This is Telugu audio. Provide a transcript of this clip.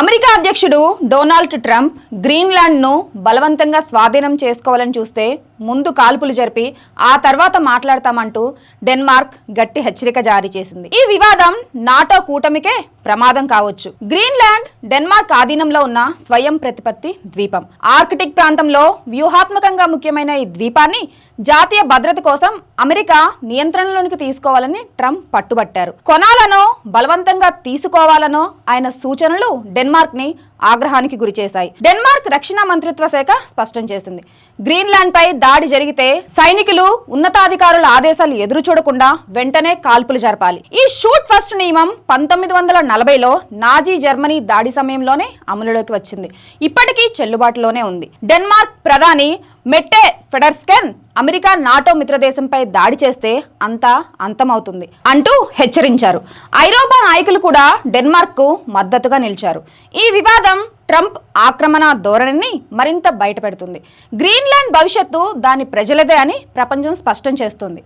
అమెరికా అధ్యక్షుడు డొనాల్డ్ ట్రంప్ గ్రీన్లాండ్ను బలవంతంగా స్వాధీనం చేసుకోవాలని చూస్తే ముందు కాల్పులు జరిపి ఆ తర్వాత మాట్లాడతామంటూ డెన్మార్క్ గట్టి హెచ్చరిక జారీ చేసింది. ఈ వివాదం నాటో కూటమికే ప్రమాదం కావచ్చు. గ్రీన్లాండ్ డెన్మార్క్ ఆధీనంలో ఉన్న స్వయం ప్రతిపత్తి ద్వీపం. ఆర్కిటిక్ ప్రాంతంలో వ్యూహాత్మకంగా ముఖ్యమైన ఈ ద్వీపాన్ని జాతీయ భద్రత కోసం అమెరికా నియంత్రణలోనికి తీసుకోవాలని ట్రంప్ పట్టుబట్టారు. కొనాలనో బలవంతంగా తీసుకోవాలనో ఆయన సూచనలు డెన్మార్క్ ని ఆగ్రహానికి గురిచేశాయి. డెన్మార్క్ రక్షణ మంత్రిత్వ శాఖ స్పష్టం చేసింది, గ్రీన్లాండ్ పై దాడి జరిగితే సైనికులు ఉన్నతాధికారుల ఆదేశాలు ఎదురు చూడకుండా వెంటనే కాల్పులు జరపాలి. ఈ షూట్ ఫస్ట్ నియమం 1940లో నాజీ జర్మనీ దాడి సమయంలోనే అమలులోకి వచ్చింది. ఇప్పటికీ చెల్లుబాటులోనే ఉంది. డెన్మార్క్ ప్రధాని మెట్టే ఫెడర్స్కెన్ అమెరికా నాటో మిత్రదేశంపై దాడి చేస్తే అంతా అంతమవుతుంది అంటూ హెచ్చరించారు. ఐరోపా నాయకులు కూడా డెన్మార్క్ కు మద్దతుగా నిలిచారు. ఈ వివాదం ట్రంప్ ఆక్రమణ ధోరణిని మరింత బయటపెడుతుంది. గ్రీన్లాండ్ భవిష్యత్తు దాని ప్రజలదే అని ప్రపంచం స్పష్టం చేస్తుంది.